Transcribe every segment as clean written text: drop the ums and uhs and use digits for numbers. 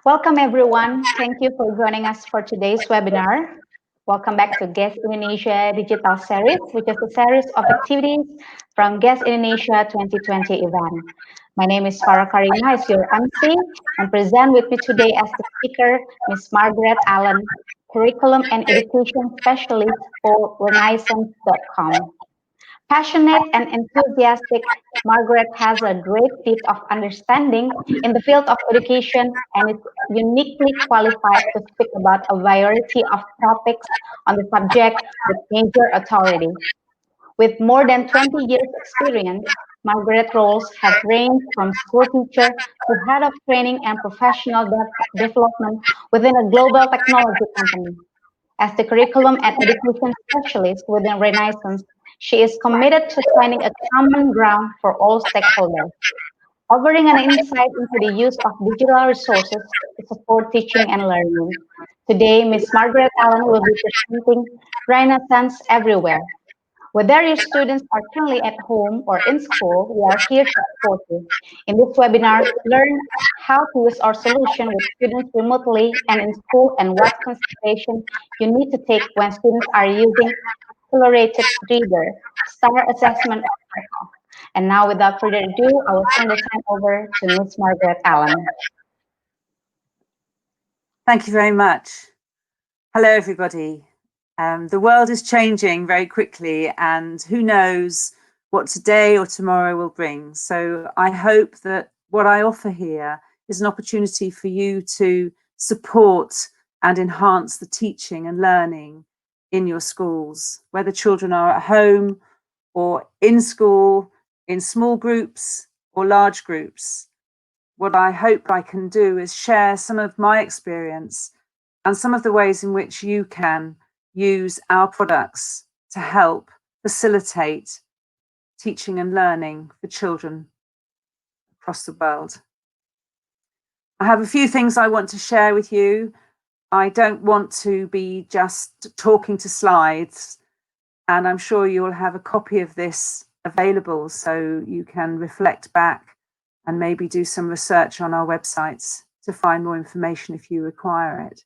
Welcome everyone. Thank you for joining us for today's webinar. Welcome back to Guest Indonesia Digital Series, which is a series of activities from Guest Indonesia 2020 event. My name is Farah Karima, as your MC, and present with me today as the speaker, Ms. Margaret Allen, Curriculum and Education Specialist for Reinassance.com. Passionate and enthusiastic, Margaret has a great depth of understanding in the field of education and is uniquely qualified to speak about a variety of topics on the subject with major authority. With more than 20 years experience, Margaret's roles have ranged from school teacher to head of training and professional development within a global technology company. As the curriculum and education specialist within Renaissance, she is committed to finding a common ground for all stakeholders, offering an insight into the use of digital resources to support teaching and learning. Today, Ms. Margaret Allen will be presenting Renaissance Everywhere. Whether your students are currently at home or in school, we are here to support you. In this webinar, learn how to use our solution with students remotely and in school and what consideration you need to take when students are using accelerated reader, STAR assessment, or Freckle. And now, without further ado, I will turn the time over to Ms. Margaret Allen. Thank you very much. Hello, everybody. The world is changing very quickly, and who knows what today or tomorrow will bring. So I hope that what I offer here is an opportunity for you to support and enhance the teaching and learning in your schools, whether children are at home or in school, in small groups or large groups. What I hope I can do is share some of my experience and some of the ways in which you can use our products to help facilitate teaching and learning for children across the world. I have a few things I want to share with you. I don't want to be just talking to slides, and I'm sure you'll have a copy of this available so you can reflect back and maybe do some research on our websites to find more information if you require it.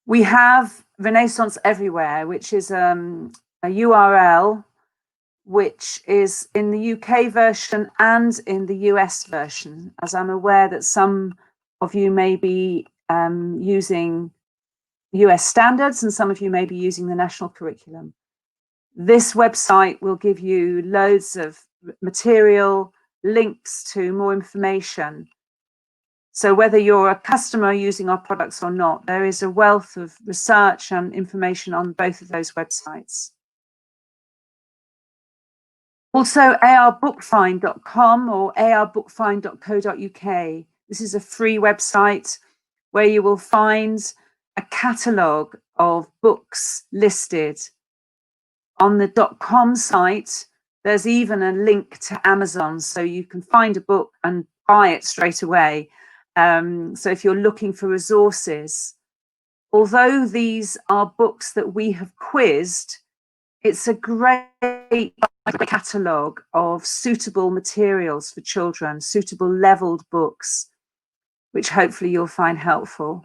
We have Renaissance Everywhere, which is a URL which is in the UK version and in the US version, as I'm aware that some of you may be using US standards and some of you may be using the national curriculum. This website will give you loads of material, links to more information. So whether you're a customer using our products or not, there is a wealth of research and information on both of those websites. Also, arbookfind.com or arbookfind.co.uk. This is a free website where you will find a catalogue of books listed. On the .com site, there's even a link to Amazon, so you can find a book and buy it straight away. So if you're looking for resources, although these are books that we have quizzed, it's a great catalogue of suitable materials for children, suitable levelled books, which hopefully you'll find helpful.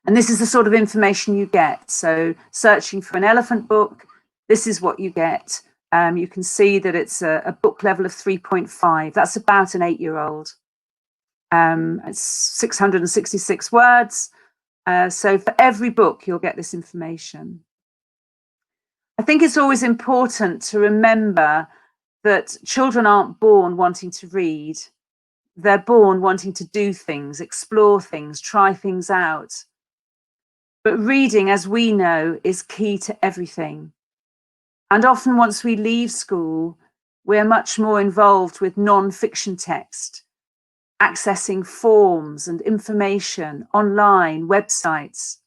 And this is the sort of information you get. So searching for an elephant book, this is what you get. You can see that it's a book level of 3.5. That's about an 8-year-old. It's 666 words. So for every book, you'll get this information. I think it's always important to remember that children aren't born wanting to read. They're born wanting to do things, explore things, try things out. But reading, as we know, is key to everything. And often once we leave school, we're much more involved with non-fiction text, accessing forms and information online, websites.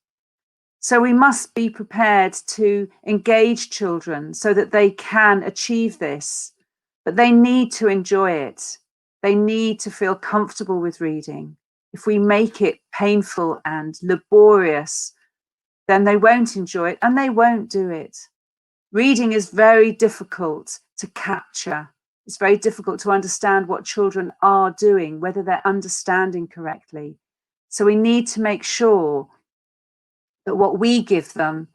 So we must be prepared to engage children so that they can achieve this, but they need to enjoy it. They need to feel comfortable with reading. If we make it painful and laborious, then they won't enjoy it and they won't do it. Reading is very difficult to capture It's very difficult to understand what children are doing, whether they're understanding correctly. So we need to make sure that what we give them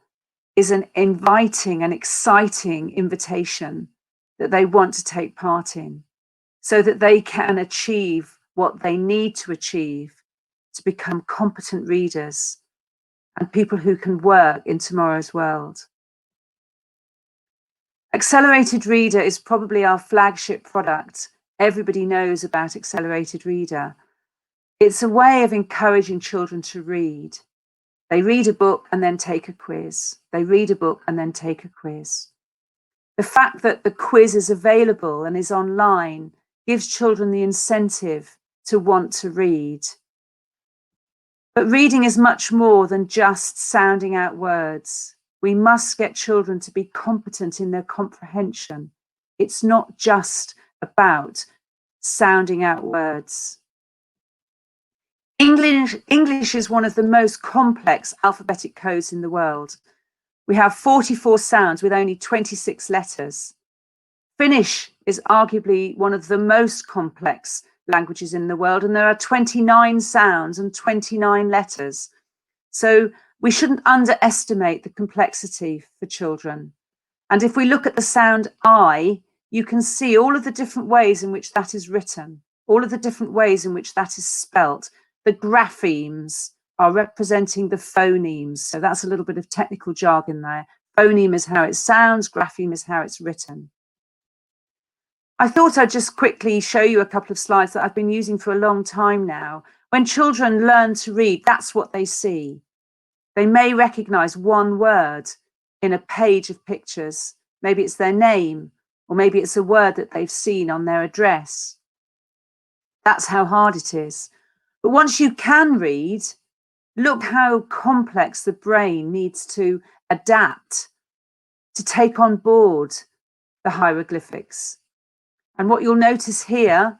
is an inviting and exciting invitation that they want to take part in, so that they can achieve what they need to achieve to become competent readers and people who can work in tomorrow's world. Accelerated Reader is probably our flagship product. Everybody knows about Accelerated Reader. It's a way of encouraging children to read. They read a book and then take a quiz. They read a book and then take a quiz. The fact that the quiz is available and is online gives children the incentive to want to read. But reading is much more than just sounding out words. We must get children to be competent in their comprehension. It's not just about sounding out words. English is one of the most complex alphabetic codes in the world. We have 44 sounds with only 26 letters. Finnish is arguably one of the most complex languages in the world, and there are 29 sounds and 29 letters. So we shouldn't underestimate the complexity for children. And if we look at the sound I, you can see all of the different ways in which that is written, all of the different ways in which that is spelt. The graphemes are representing the phonemes. So that's a little bit of technical jargon there. Phoneme is how it sounds, grapheme is how it's written. I thought I'd just quickly show you a couple of slides that I've been using for a long time now. When children learn to read, that's what they see. They may recognize one word in a page of pictures. Maybe it's their name, or maybe it's a word that they've seen on their address. That's how hard it is. But once you can read, look how complex the brain needs to adapt to take on board the hieroglyphics. And what you'll notice here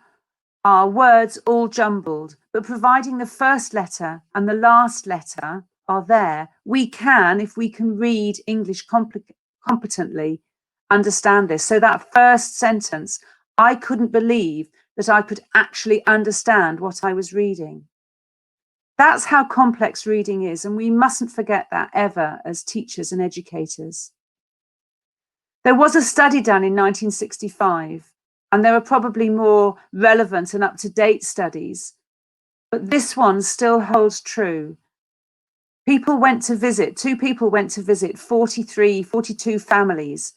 are words all jumbled, but providing the first letter and the last letter are there, we can, if we can read English competently, understand this. So that first sentence, I couldn't believe that I could actually understand what I was reading. That's how complex reading is, and we mustn't forget that ever as teachers and educators. There was a study done in 1965, and there are probably more relevant and up-to-date studies, but this one still holds true. Two people went to visit 42 families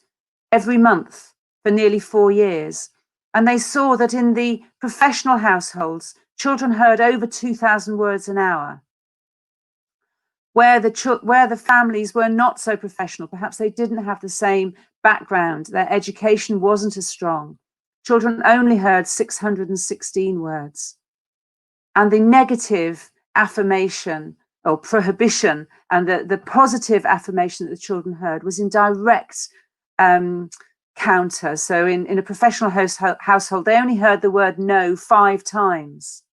every month for nearly 4 years. And they saw that in the professional households, children heard over 2,000 words an hour. Where the families were not so professional, perhaps they didn't have the same background, their education wasn't as strong. Children only heard 616 words. And the negative affirmation or prohibition and the positive affirmation that the children heard was in direct counter. So in a professional household, they only heard the word no 5 times.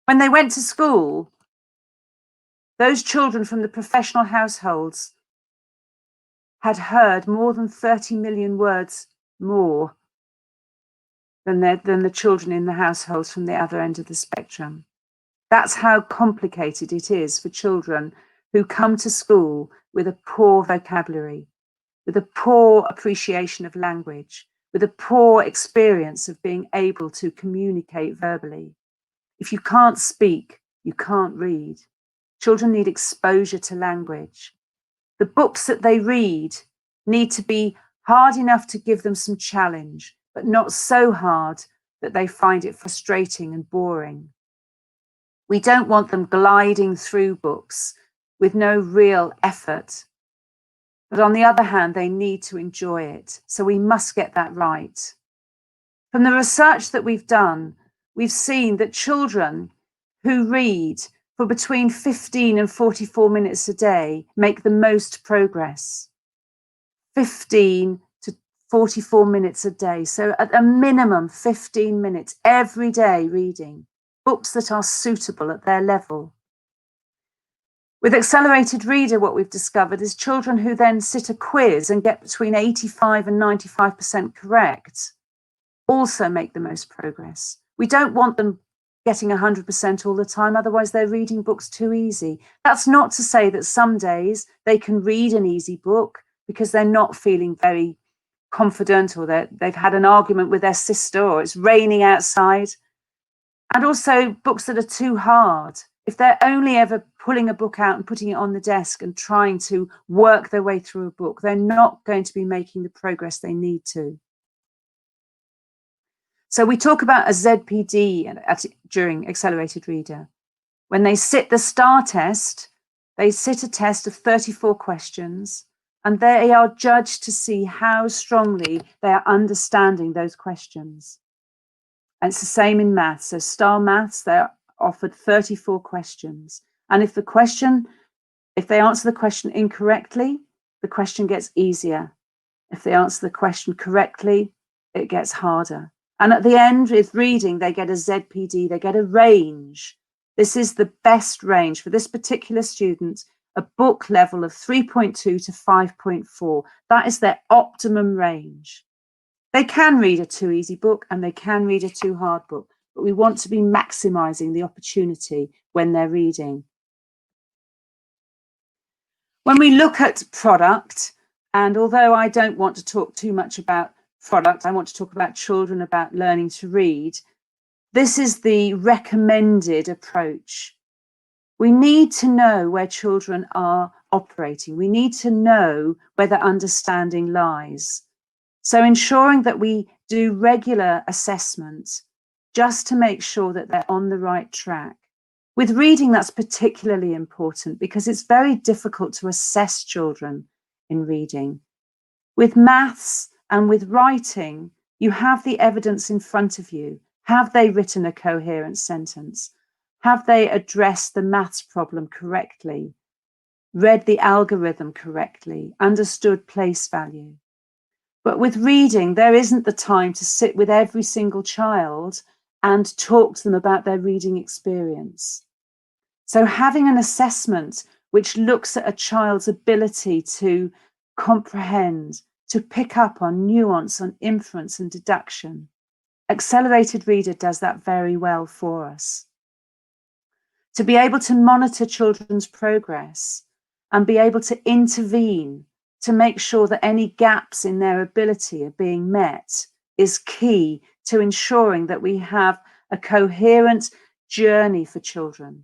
When they went to school, those children from the professional households had heard more than 30 million words more than the children in the households from the other end of the spectrum. That's how complicated it is for children who come to school with a poor vocabulary, with a poor appreciation of language, with a poor experience of being able to communicate verbally. If you can't speak, you can't read. Children need exposure to language. The books that they read need to be hard enough to give them some challenge, but not so hard that they find it frustrating and boring. We don't want them gliding through books with no real effort. But on the other hand, they need to enjoy it. So we must get that right. From the research that we've done, we've seen that children who read for between 15 and 44 minutes a day make the most progress. 15 to 44 minutes a day. So at a minimum, 15 minutes every day reading books that are suitable at their level. With Accelerated Reader, what we've discovered is children who then sit a quiz and get between 85 and 95% correct also make the most progress. We don't want them getting 100% all the time, otherwise they're reading books too easy. That's not to say that some days they can read an easy book because they're not feeling very confident, or they've had an argument with their sister, or it's raining outside. And also books that are too hard. If they're only ever pulling a book out and putting it on the desk and trying to work their way through a book, they're not going to be making the progress they need to. So we talk about a ZPD during Accelerated Reader. When they sit the STAR test, they sit a test of 34 questions, and they are judged to see how strongly they are understanding those questions. And it's the same in maths. So STAR Maths, they're offered 34 questions. And if they answer the question incorrectly, the question gets easier. If they answer the question correctly, it gets harder. And at the end, with reading, they get a ZPD, they get a range. This is the best range for this particular student, a book level of 3.2 to 5.4. That is their optimum range. They can read a too easy book and they can read a too hard book, but we want to be maximizing the opportunity when they're reading. When we look at product, and although I don't want to talk too much about product, I want to talk about children, about learning to read, this is the recommended approach. We need to know where children are operating. We need to know where their understanding lies. So ensuring that we do regular assessment just to make sure that they're on the right track. With reading, that's particularly important because it's very difficult to assess children in reading. With maths and with writing, you have the evidence in front of you. Have they written a coherent sentence? Have they addressed the maths problem correctly? Read the algorithm correctly? Understood place value? But with reading, there isn't the time to sit with every single child and talk to them about their reading experience. So having an assessment which looks at a child's ability to comprehend, to pick up on nuance, on inference and deduction. Accelerated Reader does that very well for us. To be able to monitor children's progress and be able to intervene to make sure that any gaps in their ability are being met is key to ensuring that we have a coherent journey for children,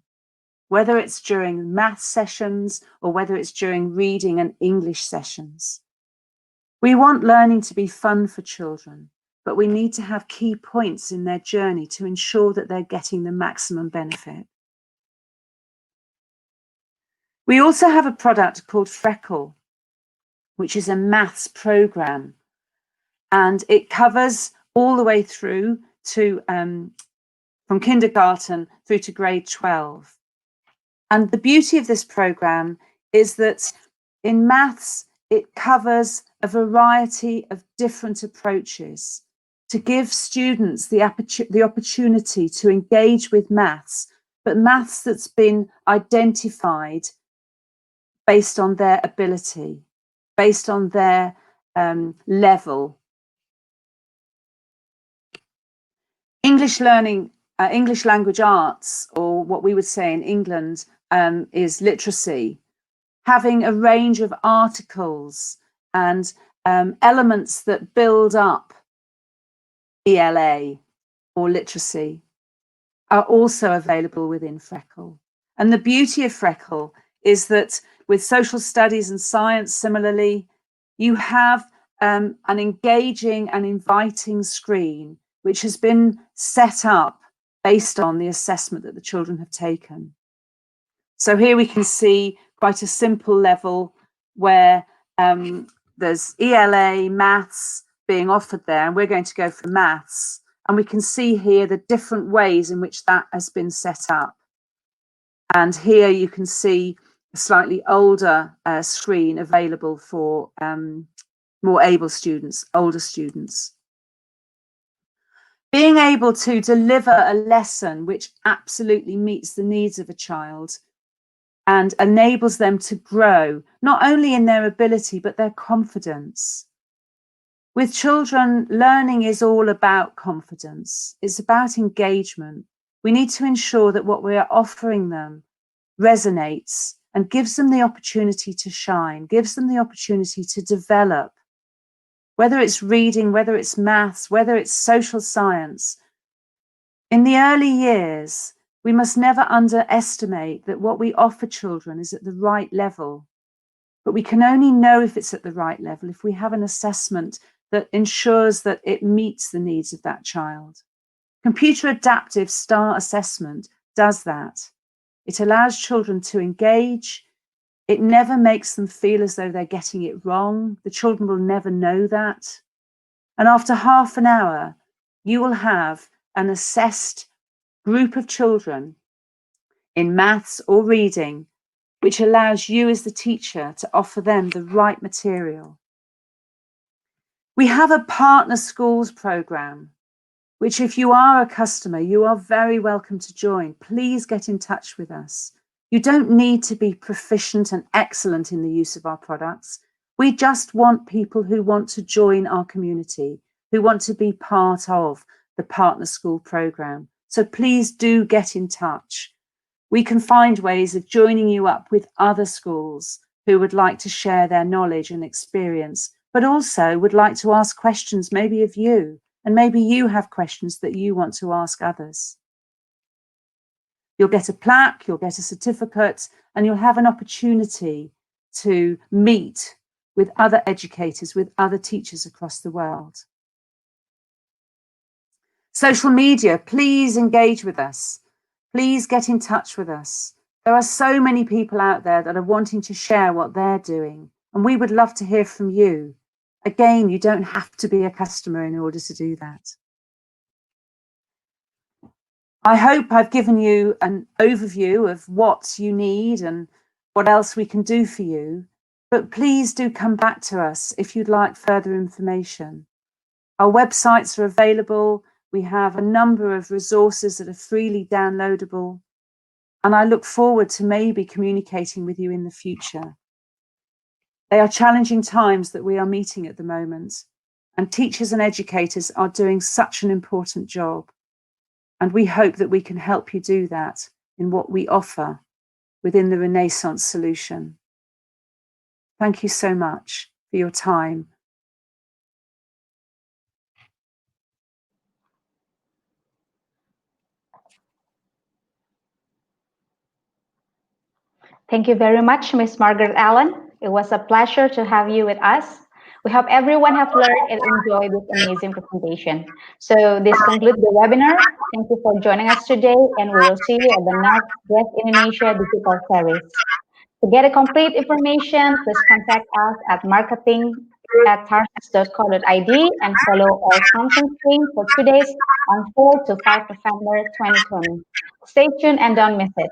whether it's during math sessions or whether it's during reading and English sessions. We want learning to be fun for children, but we need to have key points in their journey to ensure that they're getting the maximum benefit. We also have a product called Freckle, which is a maths program, and it covers all the way through to from kindergarten through to grade 12. And the beauty of this program is that in maths, it covers a variety of different approaches to give students the opportunity to engage with maths, but maths that's been identified based on their ability, based on their level. English learning, English language arts, or what we would say in England is literacy, having a range of articles and elements that build up ELA or literacy are also available within Freckle. And the beauty of Freckle is that with social studies and science, similarly, you have an engaging and inviting screen which has been set up based on the assessment that the children have taken. So here we can see quite a simple level where there's ELA, maths being offered there, and we're going to go for maths. And we can see here the different ways in which that has been set up. And here you can see a slightly older screen available for more able students, older students. Being able to deliver a lesson which absolutely meets the needs of a child and enables them to grow, not only in their ability, but their confidence. With children, learning is all about confidence. It's about engagement. We need to ensure that what we are offering them resonates and gives them the opportunity to shine, gives them the opportunity to develop, whether it's reading, whether it's maths, whether it's social science. In the early years, we must never underestimate that what we offer children is at the right level. But we can only know if it's at the right level if we have an assessment that ensures that it meets the needs of that child. Computer adaptive STAR assessment does that. It allows children to engage. It never makes them feel as though they're getting it wrong. The children will never know that. And after half an hour, you will have an assessed group of children in maths or reading, which allows you as the teacher to offer them the right material. We have a partner schools program, which if you are a customer, you are very welcome to join. Please get in touch with us. You don't need to be proficient and excellent in the use of our products. We just want people who want to join our community, who want to be part of the partner school program. So please do get in touch. We can find ways of joining you up with other schools who would like to share their knowledge and experience, but also would like to ask questions maybe of you, and maybe you have questions that you want to ask others. You'll get a plaque, you'll get a certificate, and you'll have an opportunity to meet with other educators, with other teachers across the world. Social media, please engage with us. Please get in touch with us. There are so many people out there that are wanting to share what they're doing, and we would love to hear from you. Again, you don't have to be a customer in order to do that. I hope I've given you an overview of what you need and what else we can do for you, but please do come back to us if you'd like further information. Our websites are available. We have a number of resources that are freely downloadable, and I look forward to maybe communicating with you in the future. They are challenging times that we are meeting at the moment, and teachers and educators are doing such an important job. And we hope that we can help you do that in what we offer within the Reinassance solution. Thank you so much for your time. Thank you very much, Miss Margaret Allen. It was a pleasure to have you with us. We hope everyone have learned and enjoyed this amazing presentation. So this concludes the webinar. Thank you for joining us today, and we will see you at the next Guest Indonesia digital series. To get a complete information, please contact us at marketing@tarsus.co.id and follow our content stream for 2 days on 4 to 5 November 2020. Stay tuned and don't miss it.